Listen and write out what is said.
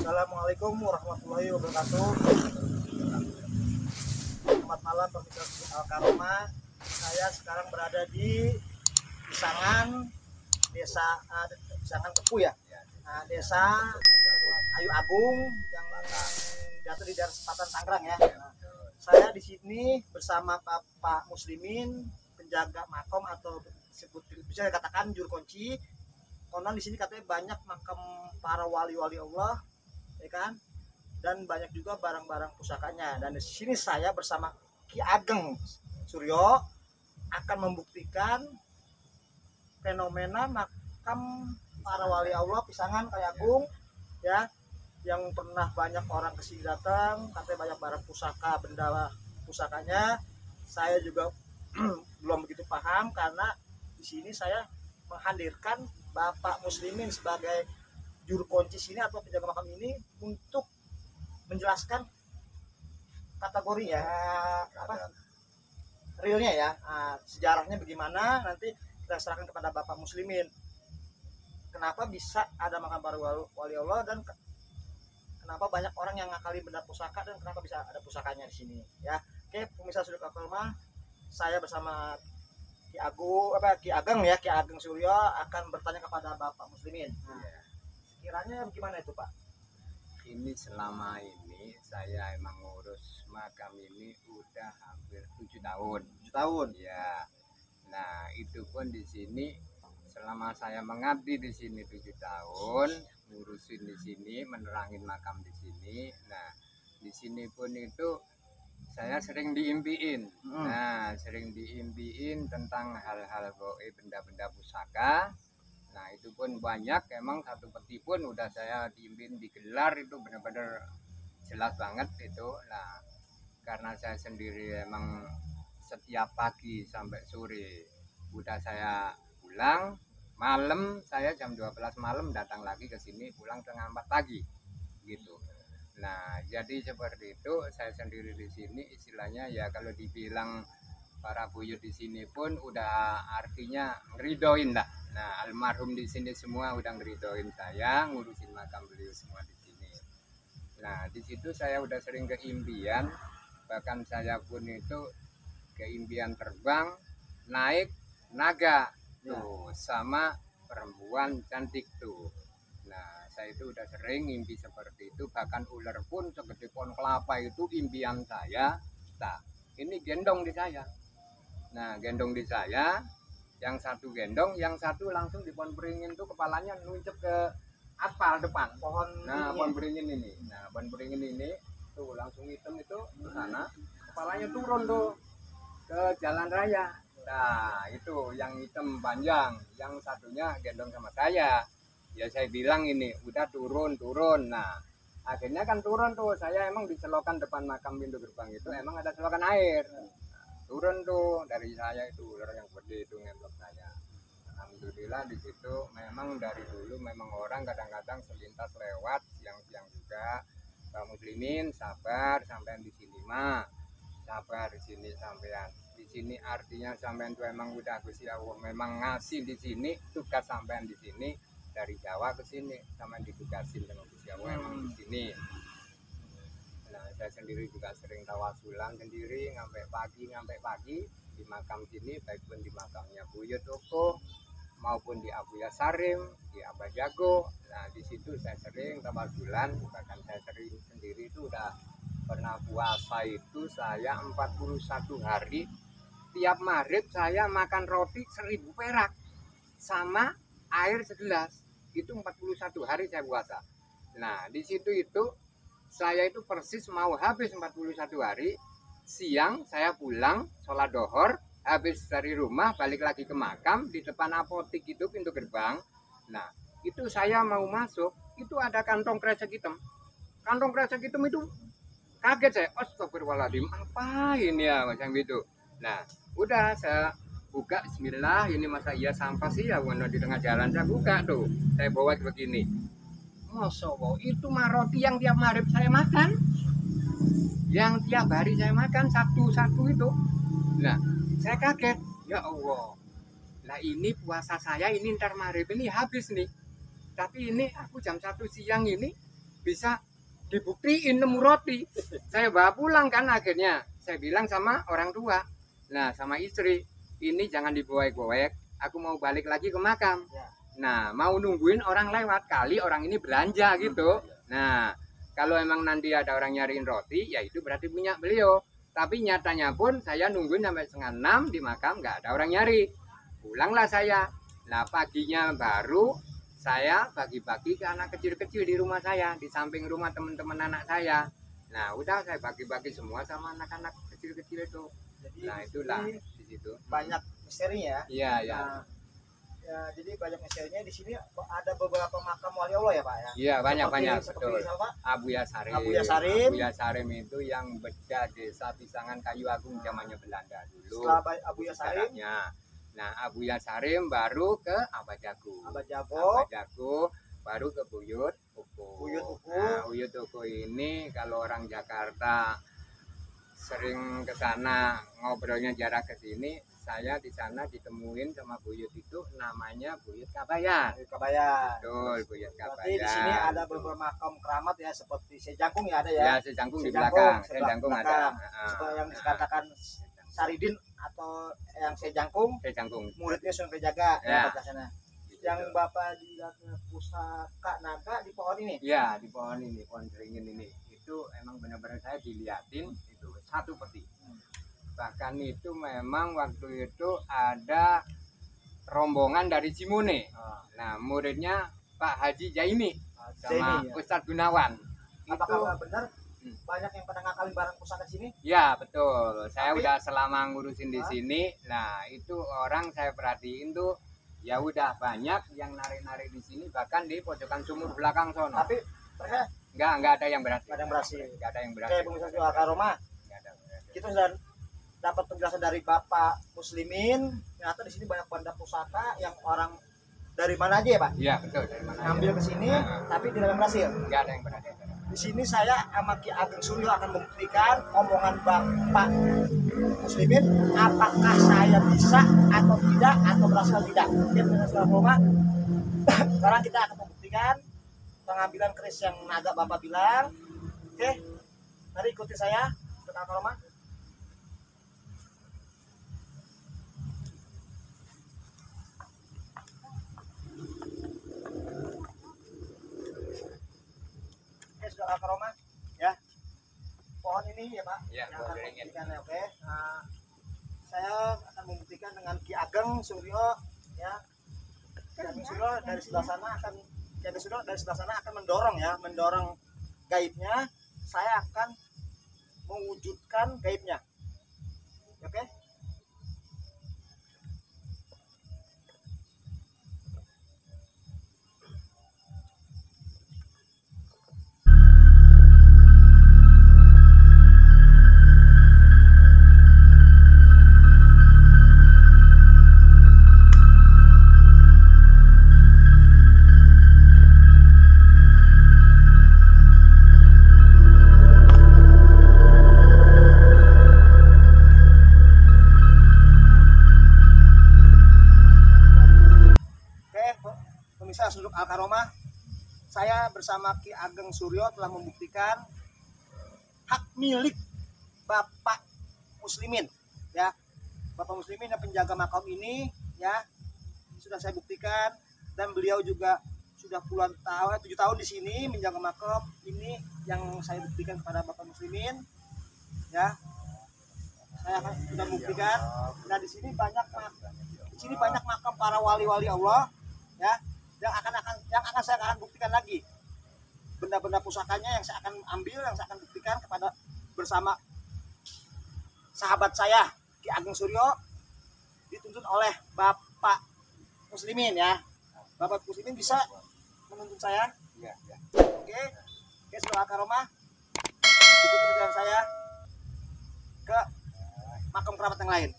Assalamualaikum warahmatullahi wabarakatuh. Selamat malam pemirsa Al-Karomah. Saya sekarang berada di Pisangan, desa Pisangan Kepu ya. Desa Ayu Agung yang jatuh di daerah Selatan Tangerang ya. Saya di sini bersama Bapak Muslimin, penjaga makom atau bisa dikatakan juru kunci. Konon di sini katanya banyak makam para wali-wali Allah, ya kan? Dan banyak juga barang-barang pusakanya. Dan di sini saya bersama Ki Ageng Suryo akan membuktikan fenomena makam para wali Allah Pisangan Ayu Agung ya, yang pernah banyak orang kesini datang, katanya banyak barang pusaka, benda pusakanya. Saya juga belum begitu paham karena di sini saya menghadirkan Bapak Muslimin sebagai juru kunci sini atau penjaga makam ini untuk menjelaskan kategori ya, apa realnya ya, sejarahnya bagaimana, nanti kita serahkan kepada Bapak Muslimin. Kenapa bisa ada makam para wali Allah dan kenapa banyak orang yang ngakali benda pusaka dan kenapa bisa ada pusakanya di sini ya. Oke, pemirsa Sudut Al-Karomah, saya bersama Ki Ageng ya, Ki Ageng Suryo akan bertanya kepada Bapak Muslimin. Kiranya gimana itu Pak? Ini selama ini saya emang ngurus makam ini udah hampir 7 tahun. 7 tahun. Ya. Nah, itu pun di sini selama saya mengabdi di sini 7 tahun, ngurusin di sini, menerangin makam di sini. Nah, di sini pun itu saya sering diimpiin. Nah, sering diimpiin tentang hal-hal gaib, benda-benda pusaka. Nah, itu pun banyak, emang satu peti pun udah saya diimpiin digelar, itu benar-benar jelas banget itu. Nah, karena saya sendiri emang setiap pagi sampai sore udah saya pulang, malam saya jam 12 malam datang lagi ke sini, pulang setengah 4 pagi gitu. Nah, jadi seperti itu, saya sendiri di sini istilahnya ya kalau dibilang para buyut di sini pun udah artinya ngeridoin lah. Nah, almarhum di sini semua udah ngeridoin saya ngurusin makam beliau semua di sini. Nah, di situ saya udah sering keimpian, bahkan saya pun itu keimpian terbang naik naga tuh sama perempuan cantik tuh. Nah, saya itu udah sering mimpi seperti itu, bahkan ular pun segede pohon kelapa itu impian saya. Nah, ini gendong di saya. Nah, gendong di saya, yang satu gendong, yang satu langsung di pohon beringin tuh kepalanya nuncep ke aspal depan. Pohon beringin ini. Nah, pohon beringin ini tuh langsung hitam itu ke sana, kepalanya turun tuh ke jalan raya. Nah, itu yang hitam panjang, yang satunya gendong sama saya. Ya saya bilang ini udah turun. Nah, akhirnya kan turun tuh, saya emang di selokan depan makam pintu gerbang itu emang ada selokan air. Nah, turun tuh dari saya itu ular yang gede itu ngemplok saya. Alhamdulillah di situ memang dari dulu memang orang kadang-kadang selintas lewat yang juga. Pak Muslimin sabar sampean di sini mah. Sabar di sini sampean. Di sini artinya sampean tuh emang udah Gusti Allah memang ngasih di sini tugas sampean di sini. Dari Jawa ke sini sama ditugasin sama Gusti Allah emang di sini. Nah, saya sendiri juga sering tawasulan sendiri sampai pagi di makam sini, baik pun di makamnya Buyut Oko maupun di Abuya Sarim, di Abah Jago. Nah, di situ saya sering tawasulan, bahkan saya sering sendiri itu udah pernah puasa itu saya 41 hari. Tiap maghrib saya makan roti 1000 perak sama air segelas. Itu 41 hari saya puasa. Nah, di situ itu saya itu persis mau habis 41 hari, siang saya pulang sholat dohor, habis dari rumah balik lagi ke makam, di depan apotik itu pintu gerbang. Nah, itu saya mau masuk, itu ada kantong kresek hitam. Kantong kresek hitam itu kaget saya, astagfirullahaladzim, apa ini ya macam itu. Nah, udah saya buka, bismillah, ini masa iya sampah sih ya, di tengah jalan saya buka tuh, saya bawa begini. Masya Allah, itu mah roti yang tiap maghrib saya makan, yang tiap hari saya makan satu-satu itu. Nah, saya kaget, ya Allah, lah ini puasa saya ini ntar maghrib ini habis nih, tapi ini aku jam 1 siang ini bisa dibuktiin nemu roti. Saya bawa pulang kan, akhirnya saya bilang sama orang tua, nah sama istri, ini jangan digoek-goek, aku mau balik lagi ke makam. Ya. Nah, mau nungguin orang lewat, kali orang ini belanja gitu. Nah, kalau emang nanti ada orang nyariin roti, ya itu berarti punya beliau. Tapi nyatanya pun saya nungguin sampai 5:30 di makam, nggak ada orang nyari. Pulanglah saya. Nah, paginya baru saya bagi-bagi ke anak kecil-kecil di rumah saya, di samping rumah teman-teman anak saya. Nah, udah saya bagi-bagi semua sama anak-anak kecil-kecil itu. Jadi Nah, itulah ini di situ. banyak misterinya ya. Iya, ya. Nah, ya, jadi banyak misterinya di sini. Ada beberapa makam wali Allah ya Pak ya. Iya, banyak-banyak, Seperti betul. siapa? Abuya Sarim. Abuya Sarim. Abuya Sarim itu yang beda desa Pisangan Kayu Agung zamannya Belanda dulu. Setelah Abuya Sarim, Sejarahnya. Nah, Abuya Sarim baru ke Abah Jago. Abah Jago, Abah Jago baru ke Buyut Uku. Buyut Uku. Nah, Buyut Uku ini kalau orang Jakarta sering ke sana ngobrolnya jarak ke sini, saya di sana ditemuin sama Buyut itu namanya Buyut Kabayan. dari Kabayan. Betul, Buyut Berarti Kabayan. di sini ada beberapa makam keramat ya, seperti Sejangkung ya ada Ya, ya. Sejangkung di Sejangkung, belakang. sebelah Sejangkung ada. belakang. Heeh. Seperti yang dikatakan Saridin atau yang Sejangkung, Sejangkung. muridnya Sunan Pejaga Ya. ya, sana. Yang Bapak dilihat pusaka naga di pohon ini. Ya, di pohon ini, pohon keringin ini. Itu emang benar-benar saya diliatin itu satu peti. Bahkan itu memang waktu itu ada rombongan dari Cimune. Nah, muridnya Pak Haji Jaini sama Jaini, ya. Ustadz Gunawan. Apakah Itu benar banyak yang pada ngakalin barang pusaka sini? ya betul. Saya Tapi- udah selama ngurusin di sini. Nah, itu orang saya perhatiin tuh ya udah banyak yang narik-narik di sini, bahkan di pojokan sumur belakang sono. Tapi mereka Enggak ada yang berhasil. nggak ada yang berhasil. Enggak ada yang Oke, berhasil. pemirsa Siwa Karoma, Nggak ada yang berhasil. kita sudah dapat penjelasan dari Bapak Muslimin. Ternyata di sini banyak benda pusaka yang orang dari mana aja ya Pak? Iya, betul, dari mana aja. Ngambil ke sini, tapi tidak ada yang berhasil. Enggak ada yang berhasil. Di sini saya sama Ki Ageng Suryo akan membuktikan omongan Bapak Muslimin, apakah saya bisa atau tidak, atau berhasil atau tidak. Oke, pemirsa Siwa Karoma, sekarang kita akan membuktikan pengambilan keris yang naga Bapak bilang. Oke, mari ikuti saya ke Karoma. Oke, sudah Karoma ya. Pohon ini ya Pak, Ya, yang pohon akan beringin. membuktikan ya. Oke, nah, saya akan membuktikan dengan Ki Ageng Suryo ya. Ki Ageng Suryo dari sebelah sana akan Ki Ageng Suryo dari sebelah sana akan mendorong ya, mendorong gaibnya. Saya akan mewujudkan gaibnya. Oke? Pemirsa Sunduk Al Karomah, saya bersama Ki Ageng Suryo telah membuktikan hak milik Bapak Muslimin ya. Bapak Muslimin yang penjaga makam ini ya, sudah saya buktikan, dan beliau juga sudah puluhan tahun, 7 tahun di sini menjaga makam ini yang saya buktikan kepada Bapak Muslimin ya. Saya akan sudah buktikan. Nah, di sini banyak makam para wali-wali Allah ya, yang akan saya akan buktikan lagi benda-benda pusakanya yang saya akan ambil, yang saya akan buktikan kepada bersama sahabat saya Ki Ageng Suryo, dituntun oleh Bapak Muslimin ya. Bapak Muslimin bisa menuntun saya. Iya, ya. Oke, saudara Karomah, ikuti perjalanan saya ke makam kerabat yang lain.